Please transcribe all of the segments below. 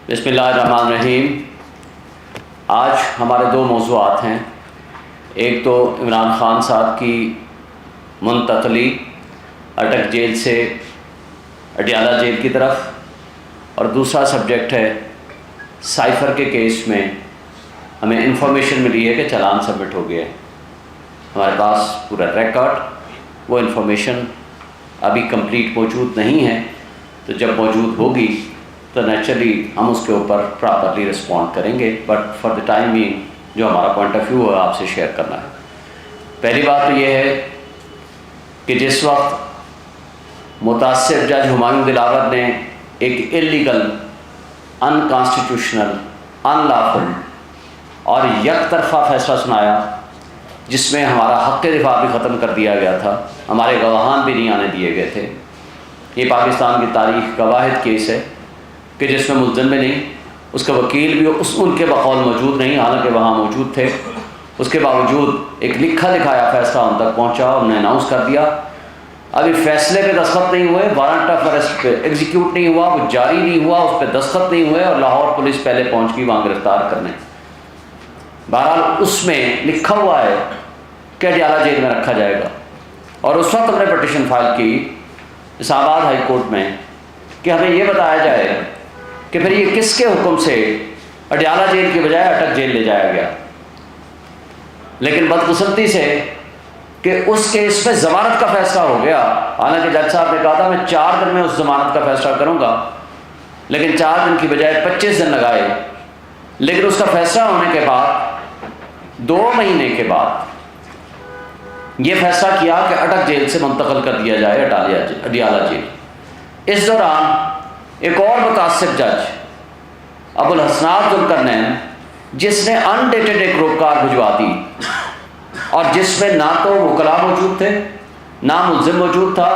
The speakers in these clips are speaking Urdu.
بسم اللہ الرحمن الرحیم۔ آج ہمارے دو موضوعات ہیں، ایک تو عمران خان صاحب کی منتقلی اٹک جیل سے اڈیالہ جیل کی طرف، اور دوسرا سبجیکٹ ہے سائفر کے کیس میں ہمیں انفارمیشن ملی ہے کہ چالان سبمٹ ہو گیا ہے۔ ہمارے پاس پورا ریکارڈ، وہ انفارمیشن ابھی کمپلیٹ موجود نہیں ہے، تو جب موجود ہوگی تو نیچرلی ہم اس کے اوپر پراپرلی رسپونڈ کریں گے، but for the time being جو ہمارا پوائنٹ آف ویو ہے آپ سے شیئر کرنا ہے۔ پہلی بات تو یہ ہے کہ جس وقت متاثر جج ہمایوں دلاور نے ایک انلیگل، ان کانسٹیٹیوشنل، ان لافل اور یک طرفہ فیصلہ سنایا جس میں ہمارا حق دفاع بھی ختم کر دیا گیا تھا، ہمارے گواہان بھی نہیں آنے دیے گئے تھے، یہ پاکستان کی تاریخ کا واحد کیس ہے کہ جس میں ملزم بھی نہیں، اس کا وکیل بھی ان کے بقول موجود نہیں، حالانکہ وہاں موجود تھے، اس کے باوجود ایک لکھا دکھایا فیصلہ ان تک پہنچا، انہوں نے اناؤنس کر دیا، ابھی فیصلے پہ دستخط نہیں ہوئے، وارنٹ آف ارسٹ پہ ایگزیکیوٹ نہیں ہوا، وہ جاری نہیں ہوا، اس پہ دستخط نہیں ہوئے، اور لاہور پولیس پہلے پہنچ گئی وہاں گرفتار کرنے۔ بہرحال اس میں لکھا ہوا ہے کہ اڈیالہ جیل میں رکھا جائے گا، اور اس وقت ہم نے پٹیشن فائل کی اسلام آباد ہائی کورٹ میں کہ ہمیں یہ بتایا جائے کہ پھر یہ کس کے حکم سے اڈیالہ جیل کی بجائے اٹک جیل لے جایا گیا۔ لیکن بدقسمتی سے کہ اس کیس میں ضمانت کا فیصلہ ہو گیا، حالانکہ جج صاحب نے کہا تھا میں 4 دن میں اس ضمانت کا فیصلہ کروں گا، لیکن 4 دن کی بجائے 25 دن لگائے۔ لیکن اس کا فیصلہ ہونے کے بعد 2 مہینے کے بعد یہ فیصلہ کیا کہ اٹک جیل سے منتقل کر دیا جائے اڈیالہ جیل۔ اس دوران ایک اور متعصب جج ابو الحسنات ذوالقرنین، جس نے انڈیٹڈ ایک روکار بھجوا دی، اور جس میں نہ تو وکلاء موجود تھے، نہ ملزم موجود تھا،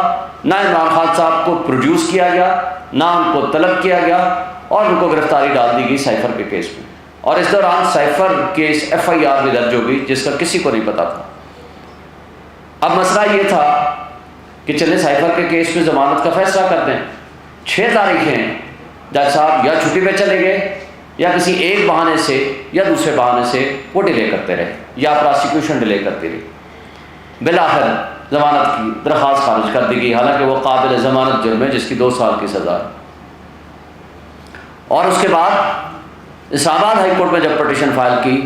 نہ عمران خان صاحب کو پروڈیوس کیا گیا، نہ ان کو طلب کیا گیا، اور ان کو گرفتاری ڈال دی گئی سائفر کے کیس میں۔ اور اس دوران سائفر کیس FIR بھی درج ہو گئی جس کا کسی کو نہیں پتا تھا۔ اب مسئلہ یہ تھا کہ چلے سائفر کے کیس میں ضمانت کا فیصلہ کر دیں، 6 تاریخیں جج صاحب یا چھٹی پہ چلے گئے، یا کسی ایک بہانے سے یا دوسرے بہانے سے وہ ڈیلے کرتے رہے، یا پراسیکیوشن ڈیلے کرتی رہی۔ بالآخر ضمانت کی درخواست خارج کر دی گئی، حالانکہ وہ قابل ضمانت جرم ہے جس کی 2 سال کی سزا ہے۔ اور اس کے بعد اسلام آباد ہائی کورٹ میں جب پٹیشن فائل کی،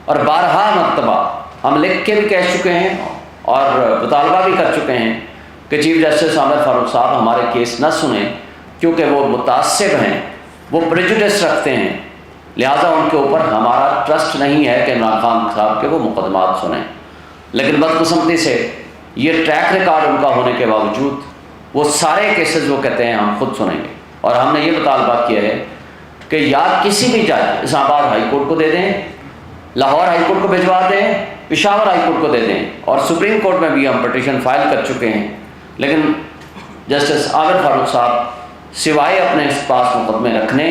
اور 12 مرتبہ ہم لکھ کے بھی کہہ چکے ہیں اور مطالبہ بھی کر چکے ہیں کہ چیف جسٹس عامر فاروق صاحب ہمارے کیس نہ سنیں، کیونکہ وہ متعصب ہیں، وہ پریجوڈس رکھتے ہیں، لہٰذا ان کے اوپر ہمارا ٹرسٹ نہیں ہے کہ عمران خان صاحب کے وہ مقدمات سنیں۔ لیکن بدقسمتی سے یہ ٹریک ریکارڈ ان کا ہونے کے باوجود وہ سارے کیسز وہ کہتے ہیں ہم خود سنیں گے، اور ہم نے یہ مطالبہ کیا ہے کہ یا کسی بھی جج اسلام آباد ہائی کورٹ کو دے دیں، لاہور ہائی کورٹ کو بھجوا دیں، پشاور ہائی کورٹ کو دے دیں، اور سپریم کورٹ میں بھی ہم پٹیشن فائل کر چکے ہیں، لیکن جسٹس عامر فاروق صاحب سوائے اپنے پاس مقدمے رکھنے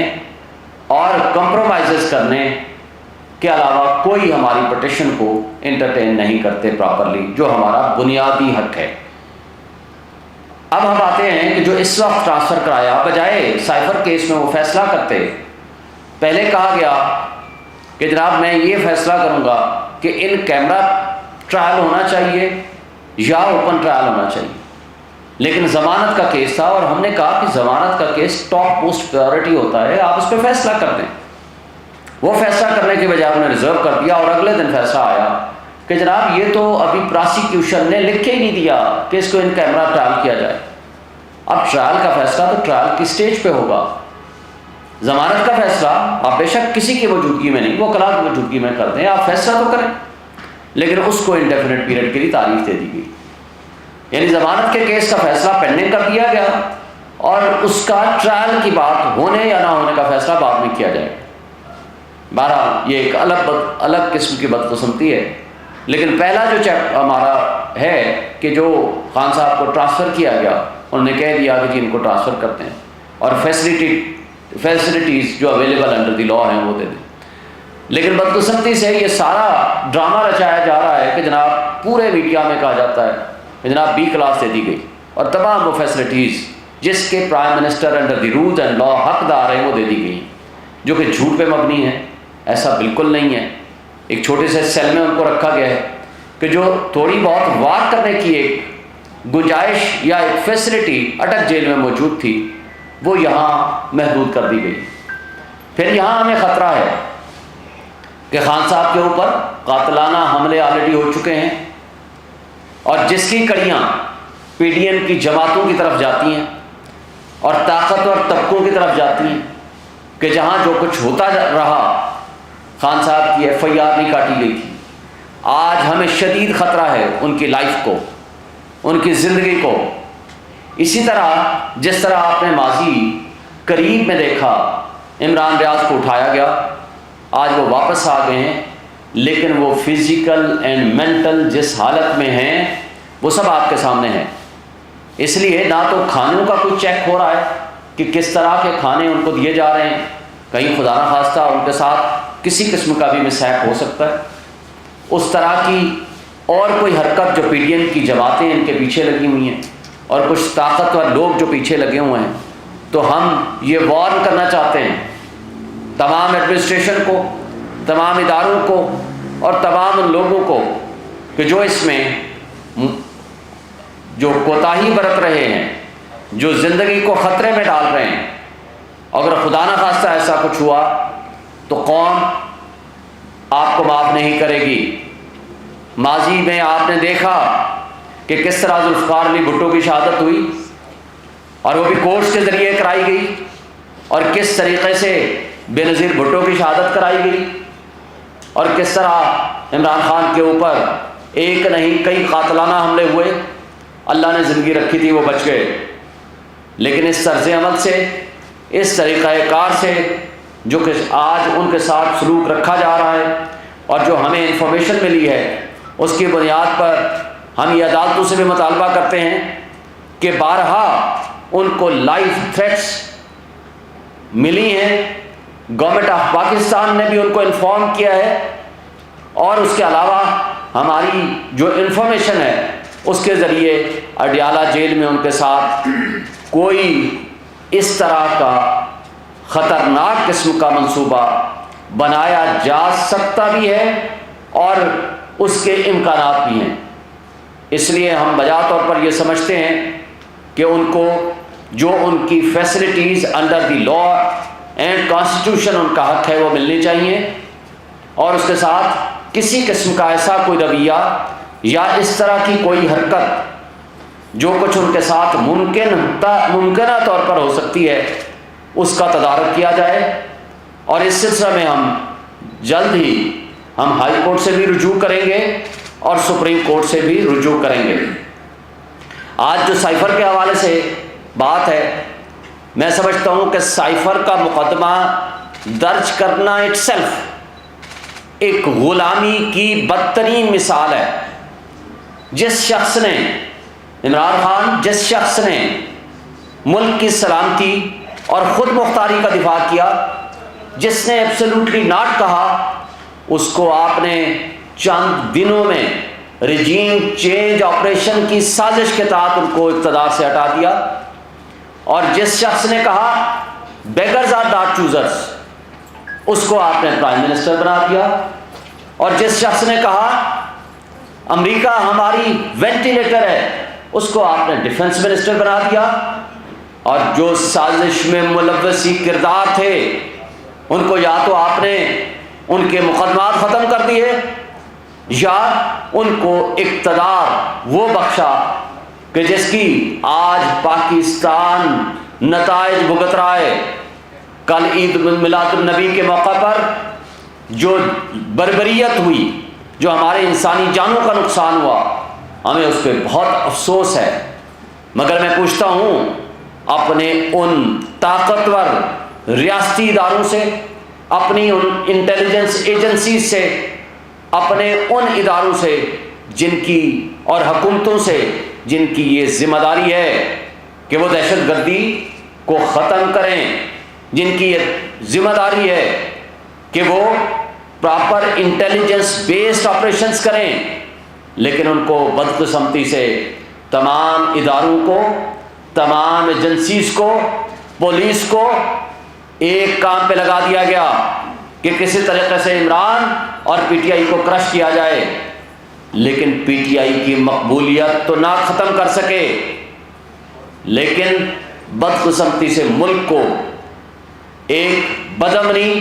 اور کمپرومائزز کرنے کے علاوہ کوئی ہماری پٹیشن کو انٹرٹین نہیں کرتے پراپرلی، جو ہمارا بنیادی حق ہے۔ اب ہم آتے ہیں کہ جو اس وقت ٹرانسفر کرایا، بجائے سائفر کیس میں وہ فیصلہ کرتے، پہلے کہا گیا کہ جناب میں یہ فیصلہ کروں گا کہ ان کیمرہ ٹرائل ہونا چاہیے یا اوپن ٹرائل ہونا چاہیے، لیکن ضمانت کا کیس تھا، اور ہم نے کہا کہ ضمانت کا کیس ٹاپ موسٹ پرائیورٹی ہوتا ہے، آپ اس پہ فیصلہ کر دیں۔ وہ فیصلہ کرنے کے بجائے انہوں نے ریزرو کر دیا، اور اگلے دن فیصلہ آیا کہ جناب یہ تو ابھی پراسیکیوشن نے لکھ کے ہی نہیں دیا کہ اس کو ان کیمرہ ٹرائل کیا جائے۔ اب ٹرائل کا فیصلہ تو ٹرائل کی سٹیج پہ ہوگا، ضمانت کا فیصلہ آپ بے شک کسی کی موجودگی میں نہیں، وہ کلاں کی موجودگی میں کر دیں، آپ فیصلہ تو کریں، لیکن اس کو انڈیفینٹ پیریڈ کے لیے تاریخ دے دی گئی، یعنی ضمانت کے کیس کا فیصلہ پینڈنگ کر دیا گیا، اور اس کا ٹرائل کی بات ہونے یا نہ ہونے کا فیصلہ بعد میں کیا جائے۔ بہرحال یہ ایک الگ قسم کی بدقسمتی ہے، لیکن پہلا جو چیک ہمارا ہے کہ جو خان صاحب کو ٹرانسفر کیا گیا، انہوں نے کہہ دیا کہ جی ان کو ٹرانسفر کرتے ہیں، اور فیسلٹیز جو اویلیبل انڈر دی لاء ہیں وہ دے دیں۔ لیکن بدقسمتی سے یہ سارا ڈرامہ رچایا جا رہا ہے کہ جناب پورے میڈیا میں کہا جاتا ہے کہ جناب B کلاس دے دی گئی، اور تمام وہ فیسلٹیز جس کے prime minister under the rules and law حقدار ہیں وہ دے دی گئی۔ جو کہ جھوٹ پہ مبنی ہے، ایسا بالکل نہیں ہے۔ ایک چھوٹے سے سیل میں ان کو رکھا گیا ہے کہ جو تھوڑی بہت وار کرنے کی ایک گنجائش یا ایک فیسلٹی اٹک جیل میں موجود تھی وہ یہاں محدود کر دی گئی۔ پھر یہاں ہمیں خطرہ ہے کہ خان صاحب کے اوپر قاتلانہ حملے آلریڈی ہو چکے ہیں، اور جس کی کڑیاں پی ڈی ایم کی جماعتوں کی طرف جاتی ہیں اور طاقتور طبقوں کی طرف جاتی ہیں کہ جہاں جو کچھ ہوتا رہا خان صاحب کی ایف آئی آر نہیں کاٹی گئی تھی، آج ہمیں شدید خطرہ ہے ان کی لائف کو، ان کی زندگی کو۔ اسی طرح جس طرح آپ نے ماضی قریب میں دیکھا عمران ریاض کو اٹھایا گیا، آج وہ واپس آ گئے ہیں، لیکن وہ فزیکل اینڈ مینٹل جس حالت میں ہیں وہ سب آپ کے سامنے ہیں۔ اس لیے نہ تو کھانوں کا کوئی چیک ہو رہا ہے کہ کس طرح کے کھانے ان کو دیے جا رہے ہیں، کہیں خدا نہ خواستہ ان کے ساتھ کسی قسم کا بھی مسحیق ہو سکتا ہے، اس طرح کی اور کوئی حرکت جو پی ڈی ایم کی جماعتیں ان کے پیچھے لگی ہوئی ہیں اور کچھ طاقتور لوگ جو پیچھے لگے ہوئے ہیں، تو ہم یہ وارن کرنا چاہتے ہیں تمام ایڈمنسٹریشن کو، تمام اداروں کو اور تمام ان لوگوں کو کہ جو اس میں جو کوتاہی برت رہے ہیں، جو زندگی کو خطرے میں ڈال رہے ہیں، اگر خدا نہ خواستہ ایسا کچھ ہوا تو قوم آپ کو معاف نہیں کرے گی۔ ماضی میں آپ نے دیکھا کہ کس طرح ذوالفقار علی بھٹو کی شہادت ہوئی اور وہ بھی کورٹس کے ذریعے کرائی گئی، اور کس طریقے سے بے نظیر بھٹو کی شہادت کرائی گئی، اور کس طرح عمران خان کے اوپر ایک نہیں کئی قاتلانہ حملے ہوئے۔ اللہ نے زندگی رکھی تھی وہ بچ گئے، لیکن اس طرز عمل سے، اس طریقہ کار سے جو کہ آج ان کے ساتھ سلوک رکھا جا رہا ہے اور جو ہمیں انفارمیشن ملی ہے، اس کی بنیاد پر ہم یہ عدالتوں سے بھی مطالبہ کرتے ہیں کہ بارہا ان کو لائف تھریٹس ملی ہیں، گورنمنٹ آف پاکستان نے بھی ان کو انفارم کیا ہے، اور اس کے علاوہ ہماری جو انفارمیشن ہے اس کے ذریعے اڈیالہ جیل میں ان کے ساتھ کوئی اس طرح کا خطرناک قسم کا منصوبہ بنایا جا سکتا بھی ہے اور اس کے امکانات بھی ہیں۔ اس لیے ہم بجا طور پر یہ سمجھتے ہیں کہ ان کو جو ان کی facilities under the law and constitution in کا حق ہے وہ ملنی چاہیے، اور اس کے ساتھ کسی قسم کا ایسا کوئی رویہ یا اس طرح کی کوئی حرکت جو کچھ ان کے ساتھ ممکنہ طور پر ہو سکتی ہے اس کا تدارک کیا جائے، اور اس سلسلہ میں ہم جلد ہی ہم ہائی کورٹ سے بھی رجوع کریں گے اور سپریم کورٹ سے بھی رجوع کریں گے۔ آج جو سائفر کے حوالے سے بات ہے، میں سمجھتا ہوں کہ سائفر کا مقدمہ درج کرنا اٹ سیلف ایک غلامی کی بدترین مثال ہے۔ جس شخص نے عمران خان، جس شخص نے ملک کی سلامتی اور خود مختاری کا دفاع کیا، جس نے ایبسلیوٹلی ناٹ کہا، اس کو آپ نے چند دنوں میں رجیم چینج آپریشن کی سازش کے تحت ان کو اقتدار سے ہٹا دیا، اور جس شخص نے کہا بیگرز آر ناٹ چوزرز، اس کو آپ نے پرائم منسٹر بنا دیا، اور جس شخص نے کہا امریکہ ہماری وینٹیلیٹر ہے، اس کو آپ نے ڈیفنس منسٹر بنا دیا، اور جو سازش میں ملوث کردار تھے ان کو یا تو آپ نے ان کے مقدمات ختم کر دیے یا ان کو اقتدار وہ بخشا کہ جس کی آج پاکستان نتائج بھگت رہا ہے۔ کل عید میلاد النبی کے موقع پر جو بربریت ہوئی، جو ہمارے انسانی جانوں کا نقصان ہوا، ہمیں اس پہ بہت افسوس ہے، مگر میں پوچھتا ہوں اپنے ان طاقتور ریاستی اداروں سے، اپنی ان انٹیلیجنس ایجنسیز سے، اپنے ان اداروں سے جن کی اور حکومتوں سے جن کی یہ ذمہ داری ہے کہ وہ دہشت گردی کو ختم کریں، جن کی یہ ذمہ داری ہے کہ وہ پراپر انٹیلیجنس بیسڈ آپریشنز کریں، لیکن ان کو بدقسمتی سے تمام اداروں کو، تمام ایجنسیز کو، پولیس کو ایک کام پہ لگا دیا گیا کہ کسی طریقے سے عمران اور پی ٹی آئی کو کرش کیا جائے، لیکن پی ٹی آئی کی مقبولیت تو نہ ختم کر سکے، لیکن بدقسمتی سے ملک کو ایک بدامنی،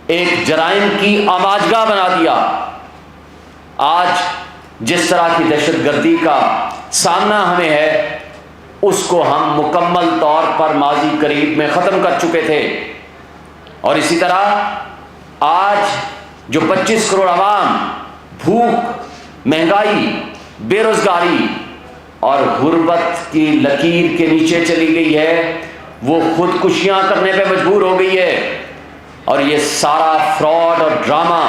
ایک جرائم کی آماجگاہ بنا دیا۔ آج جس طرح کی دہشت گردی کا سامنا ہمیں ہے، اس کو ہم مکمل طور پر ماضی قریب میں ختم کر چکے تھے، اور اسی طرح آج جو 25 کروڑ عوام بھوک، مہنگائی، بے روزگاری اور غربت کی لکیر کے نیچے چلی گئی ہے، وہ خودکشیاں کرنے پہ مجبور ہو گئی ہے، اور یہ سارا فراڈ اور ڈرامہ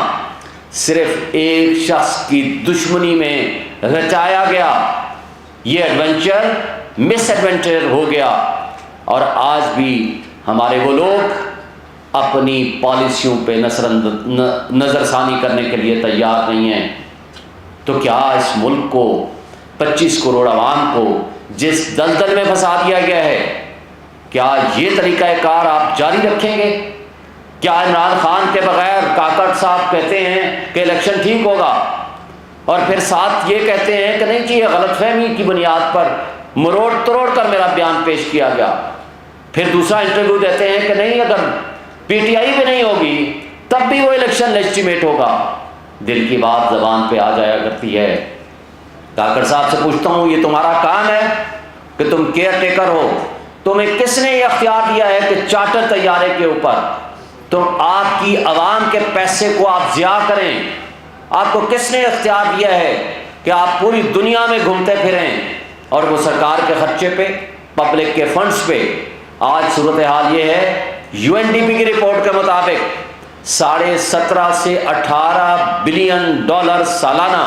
صرف ایک شخص کی دشمنی میں رچایا گیا۔ یہ ایڈونچر مس ایڈونچر ہو گیا، اور آج بھی ہمارے وہ لوگ اپنی پالیسیوں پہ نظر ثانی کرنے کے لیے تیار نہیں ہیں۔ تو کیا اس ملک کو، 25 کروڑ عوام کو جس دلدل میں پھنسا دیا گیا ہے، کیا یہ طریقہ کار آپ جاری رکھیں گے؟ کیا عمران خان کے بغیر کاکڑ صاحب کہتے ہیں کہ الیکشن ٹھیک ہوگا، اور پھر ساتھ یہ کہتے ہیں کہ نہیں جی یہ غلط فہمی کی بنیاد پر مروڑ تروڑ کر میرا بیان پیش کیا گیا، پھر دوسرا انٹرویو دیتے ہیں کہ نہیں اگر پی ٹی آئی بھی نہیں ہوگی تب بھی وہ الیکشن لیجٹیمیٹ ہوگا۔ دل کی بات زبان پہ آ جایا کرتی ہے۔ کاکڑ صاحب سے پوچھتا ہوں، یہ تمہارا کام ہے کہ تم کیئر ٹیکر ہو، تمہیں کس نے یہ اختیار دیا ہے کہ چارٹر طیارے کے اوپر تم آپ کی عوام کے پیسے کو آپ ضیاع کریں؟ آپ کو کس نے اختیار دیا ہے کہ آپ پوری دنیا میں گھومتے پھریں، اور وہ سرکار کے خرچے پہ، پبلک کے فنڈز پہ؟ آج صورتحال یہ ہے، یو این ڈی پی کی رپورٹ کے مطابق 17.5 سے 18 بلین ڈالر سالانہ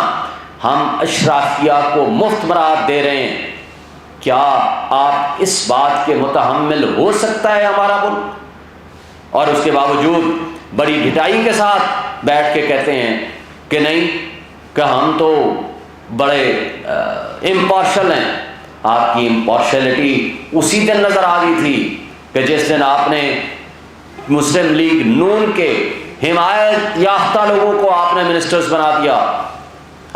ہم اشرافیہ کو مفت مراد دے رہے ہیں۔ کیا آپ اس بات کے متحمل ہو سکتا ہے ہمارا ملک؟ اور اس کے باوجود بڑی ڈٹائی کے ساتھ بیٹھ کے کہتے ہیں کہ نہیں، کہ ہم تو بڑے امپارشل ہیں۔ آپ کی امپارشلٹی اسی دن نظر آ گئی تھی کہ جس دن آپ نے مسلم لیگ نون کے حمایت یافتہ لوگوں کو آپ نے منسٹرز بنا دیا۔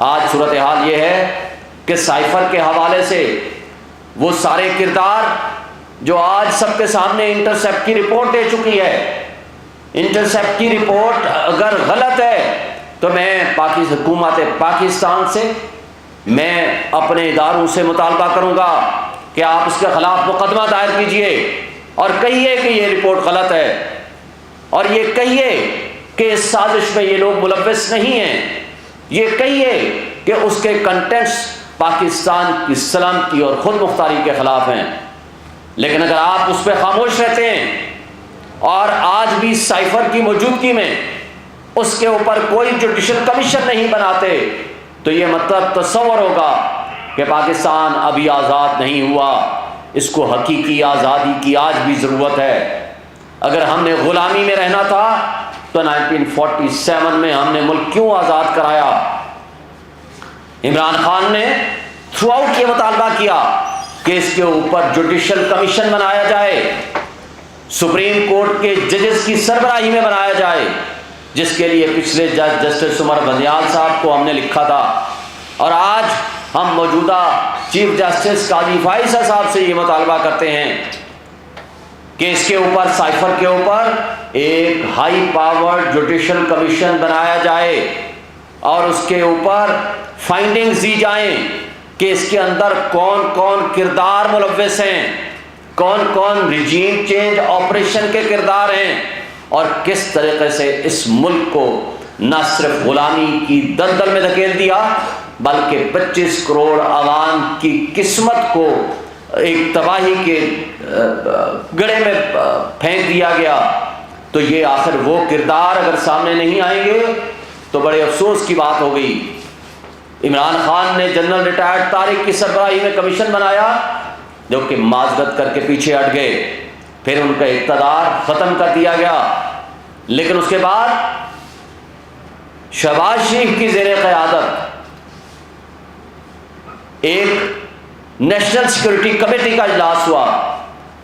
آج صورتحال یہ ہے کہ سائفر کے حوالے سے وہ سارے کردار جو آج سب کے سامنے انٹرسیپٹ کی رپورٹ دے چکی ہے، انٹرسیپٹ کی رپورٹ اگر غلط ہے تو میں حکومت پاکستان سے، میں اپنے اداروں سے مطالبہ کروں گا کہ آپ اس کے خلاف مقدمہ دائر کیجئے اور کہیے کہ یہ رپورٹ غلط ہے، اور یہ کہیے کہ اس سازش میں یہ لوگ ملوث نہیں ہیں، یہ کہیے کہ اس کے کنٹینٹس پاکستان کی سلامتی اور خود مختاری کے خلاف ہیں۔ لیکن اگر آپ اس پہ خاموش رہتے ہیں اور آج بھی سائفر کی موجودگی میں اس کے اوپر کوئی جوڈیشل کمیشن نہیں بناتے، تو یہ مطلب تصور ہوگا کہ پاکستان ابھی آزاد نہیں ہوا، اس کو حقیقی آزادی کی آج بھی ضرورت ہے۔ اگر ہم نے غلامی میں رہنا تھا تو 1947 میں ہم نے ملک کیوں آزاد کرایا؟ عمران خان نے تھرو آؤٹ یہ مطالبہ کیا کہ اس کے اوپر جوڈیشل کمیشن بنایا جائے، سپریم کورٹ کے ججز کی سربراہی میں بنایا جائے، جس کے لیے پچھلے جج جسٹس عمر بندیال صاحب کو ہم نے لکھا تھا، اور آج ہم موجودہ چیف جسٹس قاضی فائز صاحب سے یہ مطالبہ کرتے ہیں کہ اس کے اوپر، سائفر کے اوپر ایک ہائی پاور جوڈیشل کمیشن بنایا جائے، اور اس کے اوپر فائنڈنگز دی جائیں کہ اس کے اندر کون کون کردار ملوث ہیں، کون کون رجیم چینج آپریشن کے کردار ہیں، اور کس طریقے سے اس ملک کو نہ صرف غلامی کی دلدل میں دھکیل دیا بلکہ 25 کروڑ عوام کی قسمت کو ایک تباہی کے گڑھے میں پھینک دیا گیا۔ تو یہ آخر وہ کردار اگر سامنے نہیں آئیں گے تو بڑے افسوس کی بات ہو گئی۔ عمران خان نے جنرل ریٹائرڈ طارق کی سربراہی میں کمیشن بنایا جو کہ معذرت کر کے پیچھے ہٹ گئے، پھر ان کا اقتدار ختم کر دیا گیا، لیکن اس کے بعد شہباز شریف کی زیر قیادت ایک نیشنل سیکورٹی کمیٹی کا اجلاس ہوا،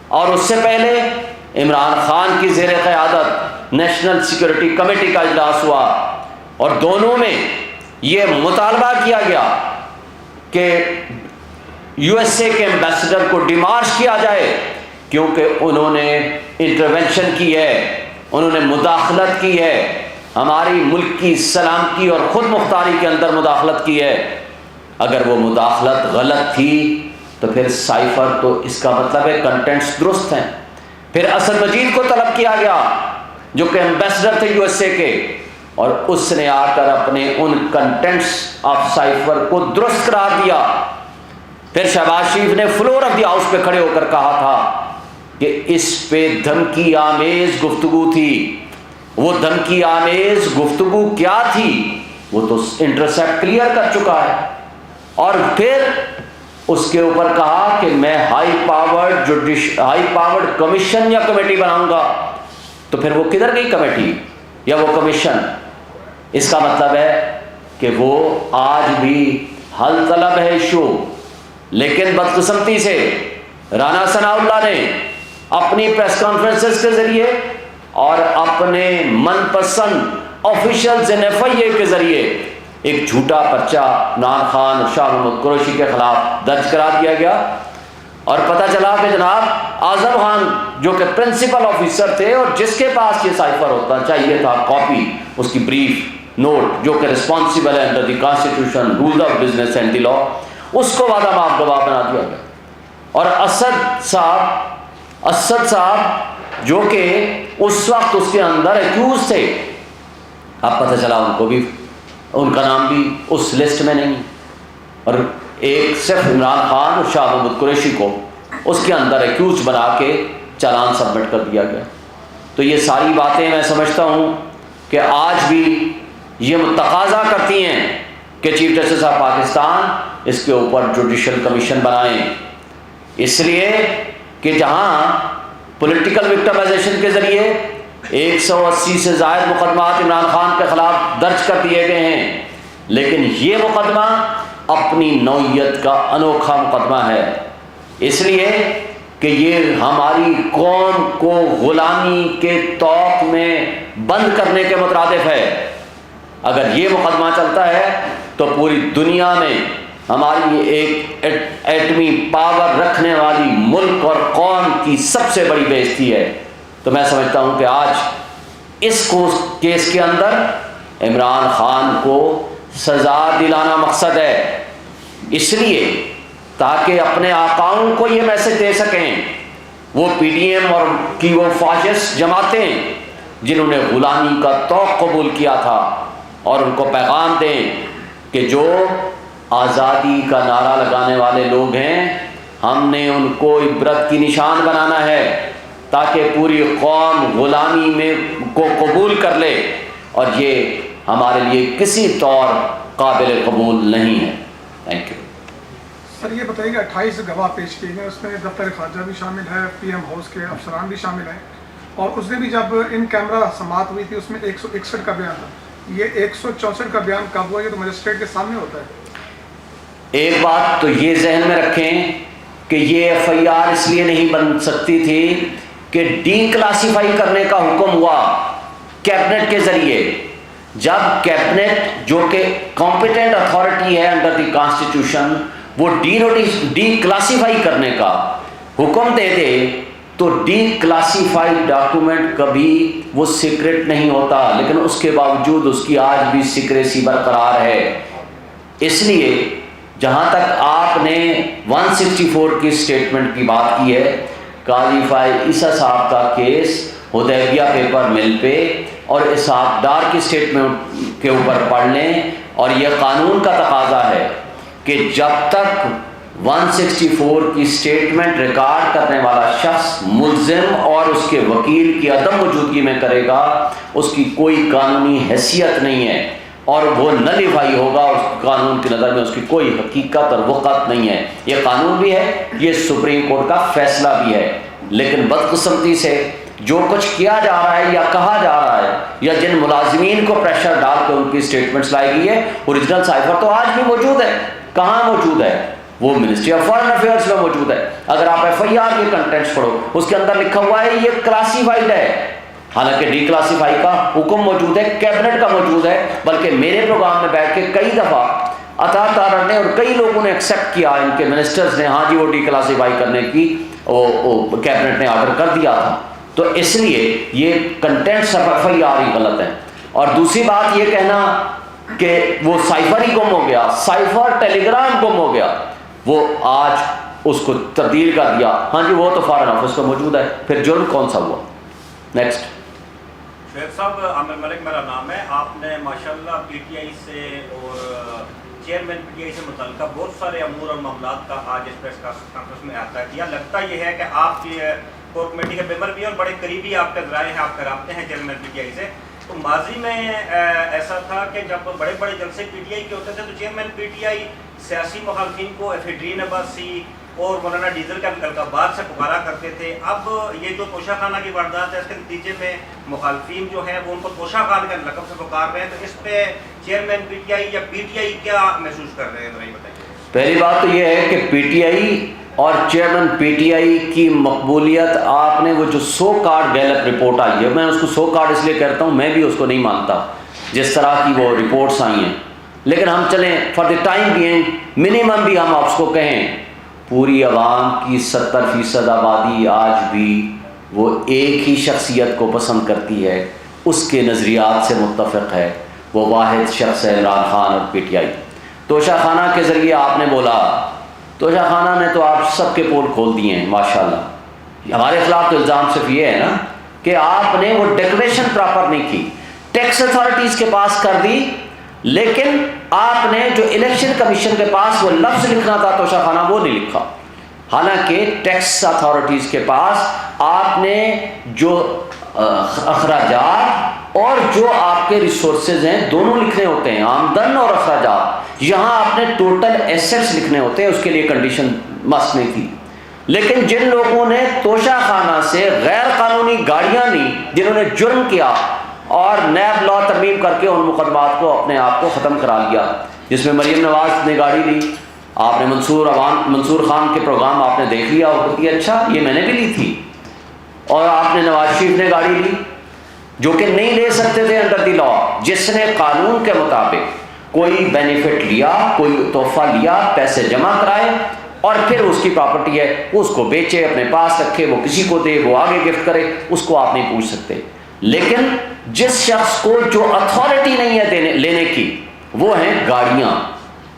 اور اس سے پہلے عمران خان کی زیر قیادت نیشنل سیکورٹی کمیٹی کا اجلاس ہوا اور دونوں میں یہ مطالبہ کیا گیا کہ یو ایس اے کے ایمبیسڈر کو ڈیمارش کیا جائے، کیونکہ انہوں نے انٹروینشن کی ہے، انہوں نے مداخلت کی ہے، ہماری ملک کی سلامتی اور خود مختاری کے اندر مداخلت کی ہے۔ اگر وہ مداخلت غلط تھی تو پھر سائفر، تو اس کا مطلب ہے کنٹینٹس درست ہیں۔ پھر اسد مجید کو طلب کیا گیا جو کہ ایمبیسڈر تھے یو ایس اے کے، اور اس نے آ کر اپنے ان کنٹینٹس آف سائفر کو درست قرار دیا۔ پھر شہباز شریف نے فلور آف دی ہاؤس پہ کھڑے ہو کر کہا تھا کہ اس پہ دھمکی آمیز گفتگو تھی۔ وہ دھمکی آمیز گفتگو کیا تھی وہ تو انٹرسیپٹ کلیئر کر چکا ہے، اور پھر اس کے اوپر کہا کہ میں ہائی پاورڈ کمیشن یا کمیٹی بناؤں گا۔ تو پھر وہ کدھر گئی کمیٹی یا وہ کمیشن؟ اس کا مطلب ہے کہ وہ آج بھی حل طلب ہے ایشو، لیکن بدقسمتی سے رانا ثناء اللہ نے اپنی پریس کانفرنسز کے ذریعے اور اپنے من پسند آفیشلز NFIA کے ذریعے ایک جھوٹا پرچہ عمران خان اور شاہ محمود قریشی کے خلاف درج کرا دیا گیا، اور پتہ چلا کہ جناب اعظم خان جو کہ پرنسپل آفیسر تھے اور جس کے پاس یہ سائفر ہوتا چاہیے تھا کاپی اس کی بریف نوٹ، جو کہ رسپانسبل ہے under the constitution rules of business and the law, اس کو وعدہ معاف گواہ بنا دیا گیا۔ اور اسد صاحب جو کہ اس وقت اس کے اندر ایکیوز تھے، اب پتہ چلا ان کو بھی، ان کا نام بھی اس لسٹ میں نہیں، اور ایک صرف عمران خان اور شاہ محمود قریشی کو اس کے اندر ایکیوز بنا کے چالان سبمٹ کر دیا گیا۔ تو یہ ساری باتیں میں سمجھتا ہوں کہ آج بھی یہ تقاضا کرتی ہیں کہ چیف جسٹس آف پاکستان اس کے اوپر جوڈیشل کمیشن بنائیں، اس لیے کہ جہاں پولیٹیکل وکٹمائزیشن کے ذریعے 180 سے زائد مقدمات عمران خان کے خلاف درج کر دیے گئے ہیں، لیکن یہ مقدمہ اپنی نوعیت کا انوکھا مقدمہ ہے، اس لیے کہ یہ ہماری قوم کو غلامی کے طوق میں بند کرنے کے مترادف ہے۔ اگر یہ مقدمہ چلتا ہے تو پوری دنیا میں ہماری ایک ایٹمی پاور رکھنے والی ملک اور قوم کی سب سے بڑی بے عزتی ہے۔ تو میں سمجھتا ہوں کہ آج اس کیس کے اندر عمران خان کو سزا دلانا مقصد ہے، اس لیے تاکہ اپنے آقاؤں کو یہ میسج دے سکیں، وہ پی ڈی ایم اور کی وہ فاشسٹ جماعتیں جنہوں نے غلامی کا طوق قبول کیا تھا، اور ان کو پیغام دیں کہ جو آزادی کا نعرہ لگانے والے لوگ ہیں، ہم نے ان کو عبرت کی نشان بنانا ہے تاکہ پوری قوم غلامی میں کو قبول کر لے، اور یہ ہمارے لیے کسی طور قابل قبول نہیں ہے۔ تھینک یو سر، یہ بتائیے کہ 28 گواہ پیش کیے گئے، اس میں دفتر خارجہ بھی شامل ہے، پی ایم ہاؤس کے افسران بھی شامل ہیں، اور اس نے بھی جب ان کیمرہ سماعت ہوئی تھی اس میں 161 کا بیان تھا۔ یہ 164 کا بیان کب ہوا؟ یہ تو مجسٹریٹ کے سامنے ہوتا ہے۔ ایک بات تو یہ ذہن میں رکھیں کہ یہ FIR اس لیے نہیں بن سکتی تھی کہ ڈی کلاسیفائی کرنے کا حکم ہوا کیبنٹ کے ذریعے۔ جب کیبنٹ جو کہ کمپیٹنٹ اتھارٹی ہے انڈر دی کانسٹیٹیوشن، وہ ڈی کلاسیفائی کرنے کا حکم دے دے تو ڈی کلاسیفائڈ ڈاکومنٹ کبھی وہ سیکرٹ نہیں ہوتا، لیکن اس کے باوجود اس کی آج بھی سیکریسی برقرار ہے۔ اس لیے جہاں تک آپ نے 164 کی سٹیٹمنٹ کی بات کی ہے، قاضی فائز عیسیٰ صاحب کا کیس حدیبیہ پیپر مل پہ اور اسحاق ڈار کی سٹیٹمنٹ کے اوپر پڑھ لیں، اور یہ قانون کا تقاضا ہے کہ جب تک 164 کی سٹیٹمنٹ ریکارڈ کرنے والا شخص ملزم اور اس کے وکیل کی عدم موجودگی میں کرے گا، اس کی کوئی قانونی حیثیت نہیں ہے، اور وہ نلیفائی ہوگا، اس قانون کی نظر میں اس کی کوئی حقیقت اور وقت نہیں ہے۔ یہ قانون بھی ہے، یہ سپریم کورٹ کا فیصلہ بھی ہے، لیکن بدقسمتی سے جو کچھ کیا جا رہا ہے یا کہا جا رہا ہے، یا جن ملازمین کو پریشر ڈال کے ان کی سٹیٹمنٹس لائی گئی ہے، اوریجنل سائفر تو آج بھی موجود ہے۔ کہاں موجود ہے؟ وہ منسٹری آف فارن افیئرس میں موجود ہے. اگر آپ ایف آئی آر کے کنٹینٹس پڑھو اس کے اندر لکھا ہوا ہے یہ کلاسیفائڈ ہے، حالانکہ ڈی کلاسیفائی کا حکم موجود ہے، کیبنٹ کا موجود ہے. بلکہ میرے پروگرام میں بیٹھ کے کئی دفعہ عطا تارڑ نے اور کئی لوگوں نے ایکسیپٹ کیا، ان کے منسٹرز نے، ہاں جی وہ ڈی کلاسیفائی کرنے کی وہ کیبنٹ نے آرڈر کر دیا تھا. تو اس لیے یہ contents of F I R ہی غلط ہیں. اور دوسری بات یہ کہنا کہ وہ سائفر ہی گم ہو گیا، سائفر ٹیلی گرام گم ہو گیا، وہ آج اس کو تبدیل کر دیا، ہاں جی وہ تو فارن آفس کا موجود ہے، پھر جرم کون سا ہوا؟ نیکسٹ. شیخ صاحب، عامر ملک میرا نام ہے. آپ نے ماشاءاللہ پی ٹی آئی سے اور چیئرمین پی ٹی آئی سے متعلقہ بہت سارے امور اور معاملات کا آج اس پریس کانفرنس میں احاطہ کیا. لگتا یہ ہے کہ آپ کور کمیٹی کے ممبر بھی ہیں اور بڑے قریبی آپ کے ذرائع ہیں، آپ کے رابطے ہیں چیئرمین پی ٹی آئی سے. تو ماضی میں ایسا تھا کہ جب بڑے بڑے جلسے پی ٹی آئی کے ہوتے تھے تو چیئرمین پی ٹی آئی سیاسی مخالفین کو ایفیڈرین عباسی اور مولانا ڈیزل کا القابات سے پکارا کرتے تھے. اب یہ جو توشہ خانہ کی واردات ہے اس کے نتیجے میں مخالفین جو ہیں وہ ان کو توشہ خان کے لقب سے پکار رہے ہیں. تو اس پہ چیئرمین پی ٹی آئی یا پی ٹی آئی کیا محسوس کر رہے ہیں، ذرا یہ بتائیے. پہلی بات تو یہ ہے کہ پی ٹی آئی اور چیئرمین پی ٹی آئی کی مقبولیت، آپ نے وہ جو سو کارڈ گیلپ رپورٹ آئی ہے، میں اس کو سو کارڈ اس لیے کہتا ہوں، میں بھی اس کو نہیں مانتا جس طرح کی وہ رپورٹس آئی ہیں. لیکن ہم چلیں for the time being minimum بھی ہم آپ کو کہیں، پوری عوام کی 70% آبادی آج بھی وہ ایک ہی شخصیت کو پسند کرتی ہے، اس کے نظریات سے متفق ہے، وہ واحد شخص ہے عمران خان اور پی ٹی آئی. توشہ خانہ کے ذریعے آپ نے بولا، توشہ خانہ نے تو آپ سب کے پول کھول دیے ہیں ماشاءاللہ. ہمارے خلاف تو الزام صرف یہ ہے نا کہ آپ نے وہ ڈیکلیریشن پراپر نہیں کی، ٹیکس اتھارٹیز کے پاس کر دی، لیکن آپ نے جو الیکشن کمیشن کے پاس وہ لفظ لکھنا تھا توشہ خانہ وہ نہیں لکھا. حالانکہ ٹیکس اتھارٹیز کے پاس آپ نے جو اخراجات اور جو آپ کے ریسورسز ہیں دونوں لکھنے ہوتے ہیں، آمدن اور اخراجات. یہاں آپ نے ٹوٹل ایسٹس لکھنے ہوتے ہیں، اس کے لیے کنڈیشن مست نہیں تھی. لیکن جن لوگوں نے توشہ خانہ سے غیر قانونی گاڑیاں لی، جنہوں نے جرم کیا اور نیب لا ترمیم کر کے ان مقدمات کو اپنے آپ کو ختم کرا لیا، جس میں مریم نواز نے گاڑی لی، آپ نے منصور خان کے پروگرام آپ نے دیکھ لیا اور کہ اچھا یہ میں نے بھی لی تھی، اور آپ نے نواز شریف نے گاڑی لی جو کہ نہیں لے سکتے تھے انڈر دی لا. جس نے قانون کے مطابق کوئی بینیفٹ لیا، کوئی تحفہ لیا، پیسے جمع کرائے اور پھر اس کی پراپرٹی ہے وہ اس کو بیچے، اپنے پاس رکھے، وہ کسی کو دے، وہ آگے گفٹ کرے، اس کو آپ نہیں پوچھ سکتے. لیکن جس شخص کو جو اتھارٹی نہیں ہے لینے کی، وہ ہیں گاڑیاں.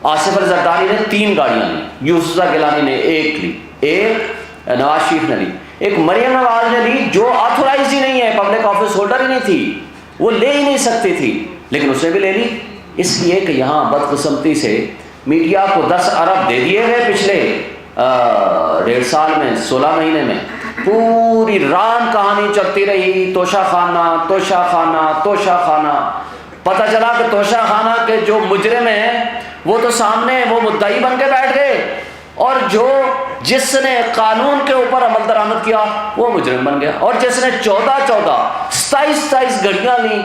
آصف علی زرداری نے 3 گاڑیاں لی، یوسف گیلانی نے 1 لی، ایک نواز شریف نے لی، ایک مریم نواز نے لی جو آتھورائز ہی نہیں ہے، پبلک آفس ہولڈر ہی نہیں تھی، وہ لے ہی نہیں سکتی تھی، لیکن اس نے بھی لے لی. اس لیے کہ یہاں بدقسمتی سے میڈیا کو 10 ارب دے دیے گئے پچھلے 1.5 سال میں، 16 مہینے میں. پوری رات کہانی چلتی رہی، توشہ خانہ توشہ خانہ توشہ خانہ. پتہ چلا کہ توشہ خانہ کے جو مجرم ہیں وہ تو سامنے وہ مدعی بن کے بیٹھ گئے، اور جس نے قانون کے اوپر عمل درآمد کیا وہ مجرم بن گیا. اور جس نے 27 گھڑیاں لی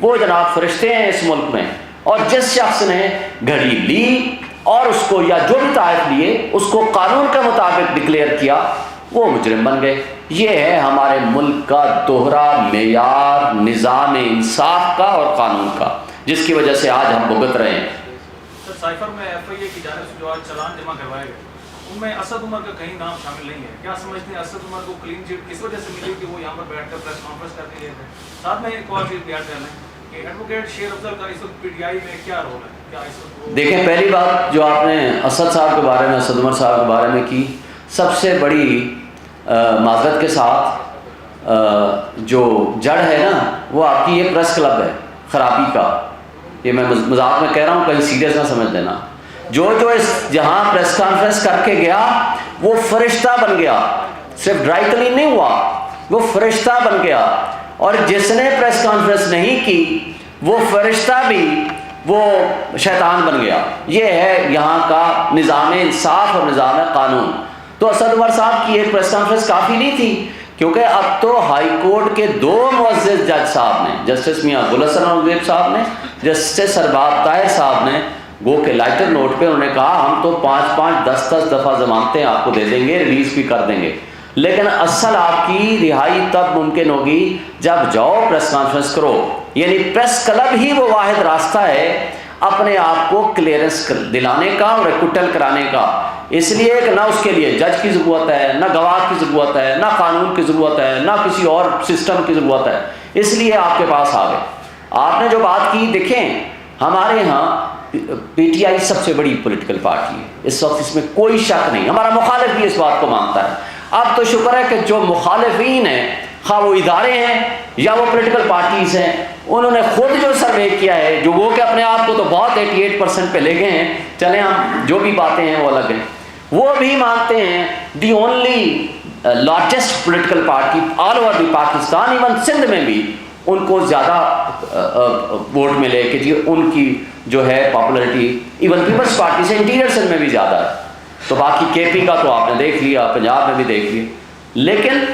وہ جناب فرشتے ہیں اس ملک میں. اور جس شخص نے گھڑی لی اور اس کو یا جو بھی تحائف لیے اس کو قانون کے مطابق ڈکلیئر کیا وہ مجرم بن گئے. یہ ہے ہمارے ملک کا دوہرا معیار نظام انصاف کا اور قانون کا، جس کی وجہ سے آج ہم بھگت رہے ہیں. سر سائفر میں ایف آئی اے کی جانب سے جو آج چلان جمع کروائے گئے ان میں اسد عمر کا کہیں نام شامل نہیں ہے. کیا سمجھتے ہیں اسد عمر کو کلین چٹ اس وجہ سے ملی کہ وہ یہاں پر بیٹھ کر پریس کانفرنس کرتے گئے تھے؟ ساتھ میں ایک اور چیز بیان کر لیں کہ ایڈوکیٹ شیر افضل کا اس وقت پی ٹی آئی میں کیا رول ہے؟ کیا اس وقت دیکھیں، پہلی بات جو آپ نے اسد صاحب کے بارے میں، اسد عمر صاحب کے بارے میں کی، سب سے بڑی معذرت کے ساتھ جو جڑ ہے نا وہ آپ کی یہ پریس کلب ہے خرابی کا. یہ میں مذاق میں کہہ رہا ہوں، کہیں سیریس نہ سمجھ لینا. جو اس جہاں پریس کانفرنس کر کے گیا وہ فرشتہ بن گیا، صرف ڈرائی کلین نہیں ہوا، وہ فرشتہ بن گیا. اور جس نے پریس کانفرنس نہیں کی وہ فرشتہ بھی وہ شیطان بن گیا. یہ ہے یہاں کا نظام انصاف اور نظام قانون. تو اسد عمر صاحب کی ایک پریس کانفرنس کافی نہیں تھی، کیونکہ اب تو ہائی کورٹ کے 2 معزز جج صاحب نے، جسٹس میاں گل حسن الغیب صاحب نے، جسٹس ارباب طاہر صاحب نے گو کہ لائٹر نوٹ پہ انہوں نے کہا ہم تو 5-5 10-10 دفعہ ضمانتیں آپ کو دے دیں گے، ریلیز بھی کر دیں گے، لیکن اصل آپ کی رہائی تب ممکن ہوگی جب جاؤ پریس کانفرنس کرو. یعنی پریس کلب ہی وہ واحد راستہ ہے اپنے آپ کو کلیئرنس دلانے کا اور ایکوٹل کرانے کا. اس لیے کہ نہ اس کے لیے جج کی ضرورت ہے، نہ گواہ کی ضرورت ہے، نہ قانون کی ضرورت ہے، نہ کسی اور سسٹم کی ضرورت ہے. اس لیے آپ کے پاس آ گئے. آپ نے جو بات کی، دیکھیں ہمارے ہاں پی ٹی آئی سب سے بڑی پولیٹیکل پارٹی ہے اس وقت، اس میں کوئی شک نہیں. ہمارا مخالف بھی اس بات کو مانتا ہے. اب تو شکر ہے کہ جو مخالفین ہیں، خواہ وہ ادارے ہیں یا وہ پولیٹیکل پارٹیز ہیں، انہوں نے خود جو سروے کیا ہے، جو وہ کہ اپنے آپ کو تو بہت 88% پہ لے گئے ہیں، چلیں ہم جو بھی باتیں ہیں وہ الگ ہیں، وہ بھی مانتے ہیں the only largest political party all over the Pakistan, even Sindh میں بھی ان کو زیادہ ووٹ ملے کہ جی ان کی جو ہے پاپولرٹی ایون پیپلز پارٹی سے انٹیریئر سندھ میں بھی زیادہ ہے. تو باقی کے پی کا تو آپ نے دیکھ لیا، پنجاب میں بھی دیکھ لیا. لیکن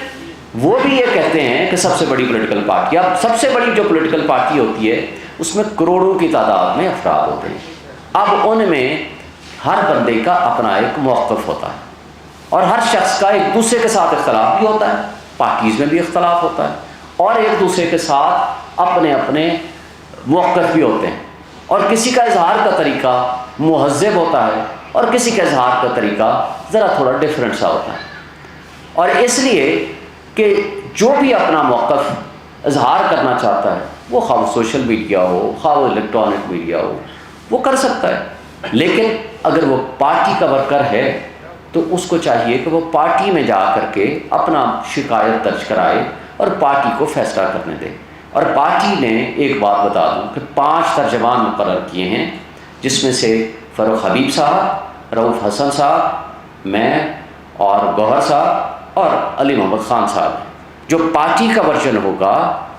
وہ بھی یہ کہتے ہیں کہ سب سے بڑی پولیٹیکل پارٹی، اب سب سے بڑی جو پولیٹیکل پارٹی ہوتی ہے اس میں کروڑوں کی تعداد میں افراد ہوتے ہیں. اب ان میں ہر بندے کا اپنا ایک موقف ہوتا ہے اور ہر شخص کا ایک دوسرے کے ساتھ اختلاف بھی ہوتا ہے، پارٹیز میں بھی اختلاف ہوتا ہے، اور ایک دوسرے کے ساتھ اپنے اپنے موقف بھی ہوتے ہیں. اور کسی کا اظہار کا طریقہ مہذب ہوتا ہے اور کسی کا اظہار کا طریقہ ذرا تھوڑا ڈفرینٹ سا ہوتا ہے. اور اس لیے کہ جو بھی اپنا موقف اظہار کرنا چاہتا ہے، وہ خواہ سوشل میڈیا ہو، خواہ وہ الیکٹرانک میڈیا ہو، وہ کر سکتا ہے. لیکن اگر وہ پارٹی کا ورکر ہے تو اس کو چاہیے کہ وہ پارٹی میں جا کر کے اپنا شکایت درج کرائے اور پارٹی کو فیصلہ کرنے دے. اور پارٹی نے ایک بات بتا دوں کہ 5 ترجمان مقرر کیے ہیں، جس میں سے فاروق حبیب صاحب، رؤوف حسن صاحب، میں اور گوہر صاحب اور علی محمد خان صاحب. جو پارٹی کا ورژن ہوگا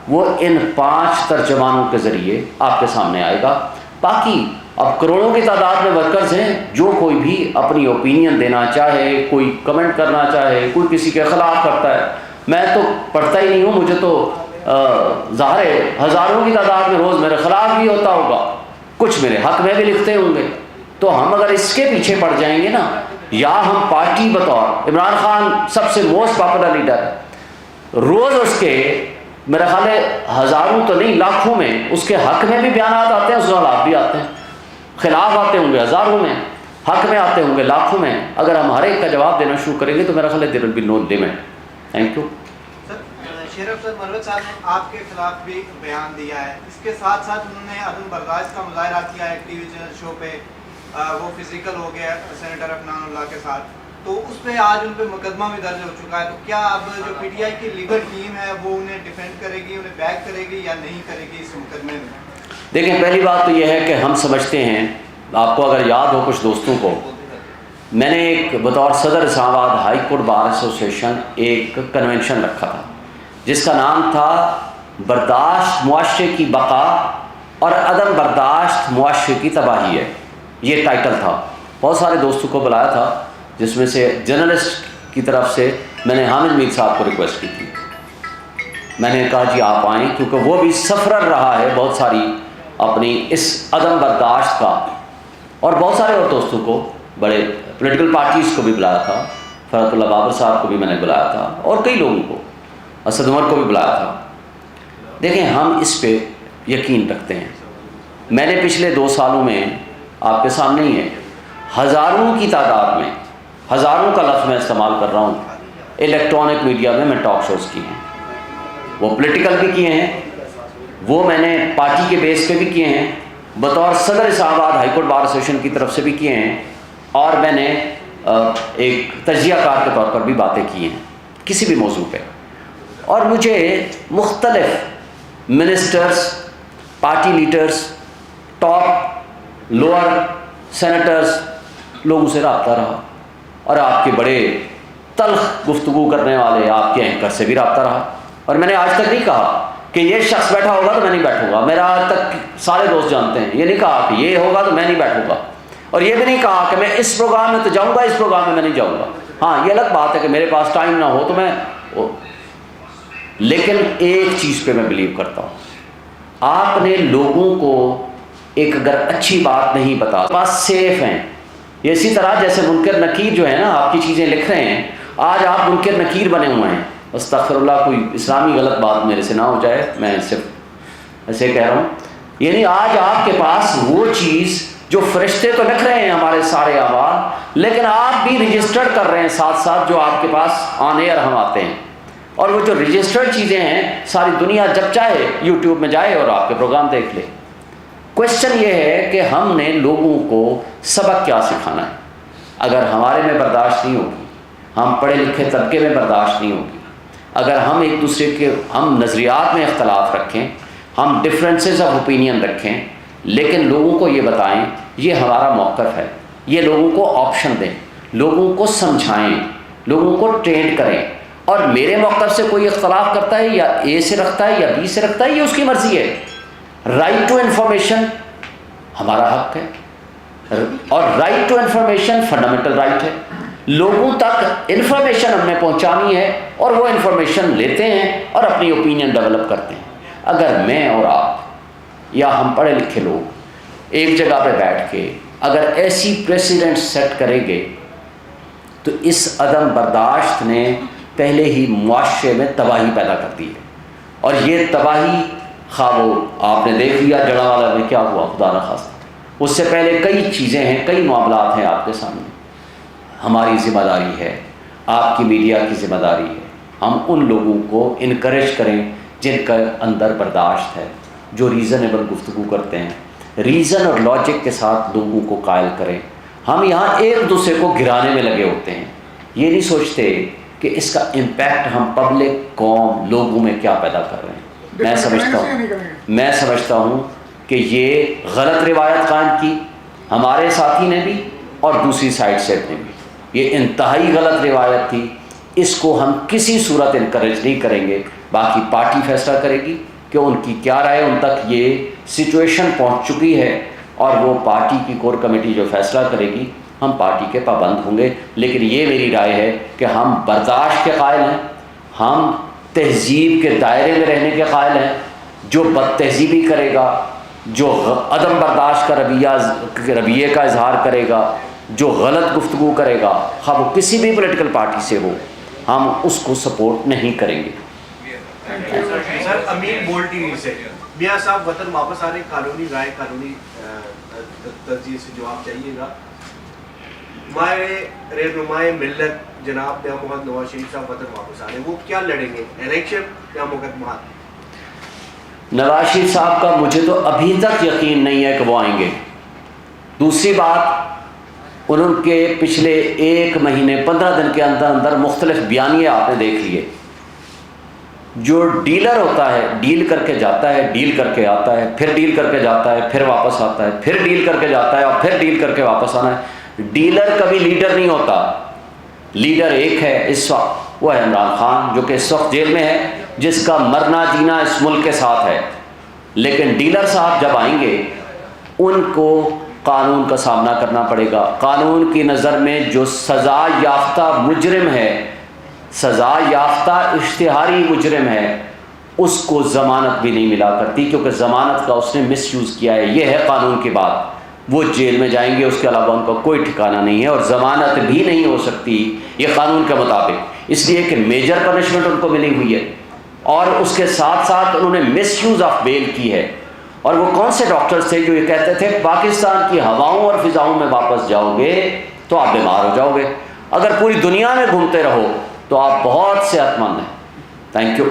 وہ ان 5 ترجمانوں کے ذریعے آپ کے سامنے آئے گا. باقی اب کروڑوں کی تعداد میں ورکرز ہیں، جو کوئی بھی اپنی اوپینین دینا چاہے، کوئی کمنٹ کرنا چاہے، کوئی کسی کے خلاف کرتا ہے. میں تو پڑھتا ہی نہیں ہوں، مجھے تو ظاہر ہے ہزاروں کی تعداد میں روز میرے خلاف بھی ہوتا ہوگا، کچھ میرے حق میں بھی لکھتے ہوں گے. تو ہم اگر اس کے پیچھے پڑ جائیں گے نا، یا ہم پارٹی بطور عمران خان سب سے موسٹ پاپولر لیڈر ہے، روز اس کے میرا خیال ہے ہزاروں تو نہیں لاکھوں میں اس کے حق میں بھی بیانات آتے ہیں، اس کے خلاف بھی آتے ہیں. خلاف آتے ہوں گے ہزاروں میں، حق میں آتے ہوں گے لاکھوں میں. اگر ہم ہر ایک کا جواب دینا شروع کریں گے تو میرا خیال ہے there will be no limit. Thank you. شیرف صاحب، مروت صاحب نے آپ کے خلاف بھی بیان دیا ہے، اس کے ساتھ ساتھ انہوں نے عدم برداشت کا مظاہرہ کیا ہے ٹی وی چینل شو پہ، وہ فزیکل ہو گیا سینیٹر عفنان اللہ کے ساتھ، تو اس پہ آج ان پہ مقدمہ بھی درج ہو چکا ہے. تو کیا اب جو پی ٹی آئی کی لیگل ٹیم ہے وہ انہیں ڈیفینڈ کرے گی، انہیں بیک کرے گی یا نہیں کرے گی اس مقدمے میں؟ دیکھیں، پہلی بات تو یہ ہے کہ ہم سمجھتے ہیں، آپ کو اگر یاد ہو کچھ دوستوں کو، میں نے ایک بطور صدر اسلام آباد ہائی کورٹ بار ایسوسیشن ایک کنونشن رکھا تھا جس کا نام تھا برداشت معاشرے کی بقا اور عدم برداشت معاشرے کی تباہی ہے. یہ ٹائٹل تھا. بہت سارے دوستوں کو بلایا تھا، جس میں سے جرنلسٹ کی طرف سے میں نے حامد میر صاحب کو ریکویسٹ کی تھی. میں نے کہا جی آپ آئیں، کیونکہ وہ بھی سفرر رہا ہے بہت ساری اپنی اس عدم برداشت کا. اور بہت سارے اور دوستوں کو، بڑے پولیٹیکل پارٹیز کو بھی بلایا تھا، فرحت اللہ بابر صاحب کو بھی میں نے بلایا تھا، اور کئی لوگوں کو، اسد عمر کو بھی بلایا تھا. دیکھیں، ہم اس پہ یقین رکھتے ہیں. میں نے پچھلے 2 سالوں میں آپ کے سامنے ہی ہے، ہزاروں کی تعداد میں، ہزاروں کا لفظ میں استعمال کر رہا ہوں، الیکٹرانک میڈیا میں ٹاک شوز کیے ہیں. وہ پولیٹیکل بھی کیے ہیں، وہ میں نے پارٹی کے بیس پہ بھی کیے ہیں، بطور صدر اسلام آباد ہائی کورٹ بار ایسوسیشن کی طرف سے بھی کیے ہیں، اور میں نے ایک تجزیہ کار کے طور پر بھی باتیں کی ہیں کسی بھی موضوع پہ. اور مجھے مختلف ministers, party leaders, top lower senators, لوگوں سے رابطہ رہا، اور آپ کے بڑے تلخ گفتگو کرنے والے آپ کے اینکر سے بھی رابطہ رہا. اور میں نے آج تک نہیں کہا کہ یہ شخص بیٹھا ہوگا تو میں نہیں بیٹھوں گا. میرا آج تک سارے دوست جانتے ہیں، یہ نہیں کہا کہ یہ ہوگا تو میں نہیں بیٹھوں گا، اور یہ بھی نہیں کہا کہ میں اس پروگرام میں تو جاؤں گا، اس پروگرام میں نہیں جاؤں گا. ہاں، یہ الگ بات ہے کہ میرے پاس ٹائم نہ ہو تو میں، لیکن ایک چیز پہ میں بلیو کرتا ہوں، آپ نے لوگوں کو ایک اگر اچھی بات نہیں بتا پاس سیف ہیں. یہ اسی طرح جیسے منکر نکیر جو ہے نا آپ کی چیزیں لکھ رہے ہیں, آج آپ منکر نکیر بنے ہوئے ہیں. استغفر اللہ, کوئی اسلامی غلط بات میرے سے نہ ہو جائے, میں صرف ایسے کہہ رہا ہوں. یعنی آج آپ کے پاس وہ چیز جو فرشتے تو لکھ رہے ہیں ہمارے سارے اعمال, لیکن آپ بھی رجسٹرڈ کر رہے ہیں ساتھ ساتھ جو آپ کے پاس آن ایئر ہم آتے ہیں. اور وہ جو رجسٹرڈ چیزیں ہیں ساری دنیا جب چاہے یوٹیوب میں جائے اور آپ کے پروگرام دیکھ لے. کوشچن یہ ہے کہ ہم نے لوگوں کو سبق کیا سکھانا ہے. اگر ہمارے میں برداشت نہیں ہوگی, ہم پڑھے لکھے طبقے میں برداشت نہیں ہوگی, اگر ہم ایک دوسرے کے ہم نظریات میں اختلاف رکھیں, ہم ڈفرینسز آف اوپینین رکھیں, لیکن لوگوں کو یہ بتائیں یہ ہمارا موقف ہے, یہ لوگوں کو آپشن دیں, لوگوں کو سمجھائیں, لوگوں کو ٹرینڈ کریں. اور میرے موقف سے کوئی اختلاف کرتا ہے یا اے سے رکھتا ہے یا بی سے رکھتا ہے, یہ اس کی مرضی ہے. رائٹ ٹو انفارمیشن ہمارا حق ہے, اور right to information fundamental right ہے. لوگوں تک انفارمیشن ہم نے پہنچانی ہے اور وہ انفارمیشن لیتے ہیں اور اپنی اوپینین ڈیولپ کرتے ہیں. اگر میں اور آپ یا ہم پڑھے لکھے لوگ ایک جگہ پہ بیٹھ کے اگر ایسی پریسیڈنٹ سیٹ کریں گے تو اس عدم برداشت نے پہلے ہی معاشرے میں تباہی پیدا کر دی ہے. اور یہ تباہی خواہ وہ آپ نے دیکھ لیا جڑاوالا میں کیا ہوا, خدا نخواستہ. اس سے پہلے کئی چیزیں ہیں, کئی معاملات ہیں آپ کے سامنے. ہماری ذمہ داری ہے, آپ کی میڈیا کی ذمہ داری ہے, ہم ان لوگوں کو انکریج کریں جن کا اندر برداشت ہے, جو ریزنیبل گفتگو کرتے ہیں, ریزن اور لاجک کے ساتھ لوگوں کو قائل کریں. ہم یہاں ایک دوسرے کو گرانے میں لگے ہوتے ہیں, یہ نہیں سوچتے کہ اس کا امپیکٹ ہم پبلک, قوم, لوگوں میں کیا پیدا کر رہے ہیں. میں سمجھتا ہوں کہ یہ غلط روایت قائم کی ہمارے ساتھی نے بھی اور دوسری سائڈ سے نے بھی. یہ انتہائی غلط روایت تھی, اس کو ہم کسی صورت انکریج نہیں کریں گے. باقی پارٹی فیصلہ کرے گی کہ ان کی کیا رائے, ان تک یہ سچویشن پہنچ چکی ہے اور وہ پارٹی کی کور کمیٹی جو فیصلہ کرے گی ہم پارٹی کے پابند ہوں گے. لیکن یہ میری رائے ہے کہ ہم برداشت کے قائل ہیں, ہم تہذیب کے دائرے میں رہنے کے قائل ہیں. جو بد تہذیبی کرے گا, جو عدم برداشت کا رویے کا اظہار کرے گا, جو غلط گفتگو کرے گا, خواہ وہ کسی بھی پولیٹیکل پارٹی سے ہو, ہم اس کو سپورٹ نہیں کریں گے. سر امین بول ٹی وی سے, میاں صاحب وطن واپس آنے قانونی رائے, قانونی ترجیح سے جواب چاہیے گا. ہمارے رہنمائے ملت جناب میاں محمد نواز شریف صاحب وطن واپس آنے, وہ کیا لڑیں گے, الیکشن یا مقدمات؟ نواز شریف صاحب کا مجھے تو ابھی تک یقین نہیں ہے کہ وہ آئیں گے. دوسری بات, ان کے پچھلے 1 مہینے 15 دن کے اندر اندر مختلف بیانیے آپ نے دیکھ لیے. جو ڈیلر ہوتا ہے ڈیل کر کے جاتا ہے, ڈیل کر کے آتا ہے, پھر ڈیل کر کے جاتا ہے, پھر واپس آتا ہے, پھر ڈیل کر کے جاتا ہے اور پھر ڈیل کر کے واپس آنا ہے. ڈیلر کبھی لیڈر نہیں ہوتا. لیڈر ایک ہے اس وقت, وہ ہے عمران خان, جو کہ اس وقت جیل میں ہے, جس کا مرنا جینا اس ملک کے ساتھ ہے. لیکن ڈیلر صاحب جب آئیں گے ان کو قانون کا سامنا کرنا پڑے گا. قانون کی نظر میں جو سزا یافتہ مجرم ہے, سزا یافتہ اشتہاری مجرم ہے, اس کو ضمانت بھی نہیں ملا کرتی, کیونکہ ضمانت کا اس نے مس یوز کیا ہے. یہ ہے قانون کی بات. وہ جیل میں جائیں گے, اس کے علاوہ ان کا کوئی ٹھکانہ نہیں ہے, اور ضمانت بھی نہیں ہو سکتی یہ قانون کے مطابق, اس لیے کہ میجر پنشمنٹ ان کو ملی ہوئی ہے, اور اس کے ساتھ ساتھ انہوں نے مس یوز آف بیل کی ہے. اور وہ کون سے ڈاکٹرز تھے جو یہ کہتے تھے پاکستان کی ہواؤں اور فضاؤں میں واپس جاؤ گے تو آپ بیمار ہو جاؤ گے, اگر پوری دنیا میں گھومتے رہو تو آپ بہت صحت مند ہیں. Thank you.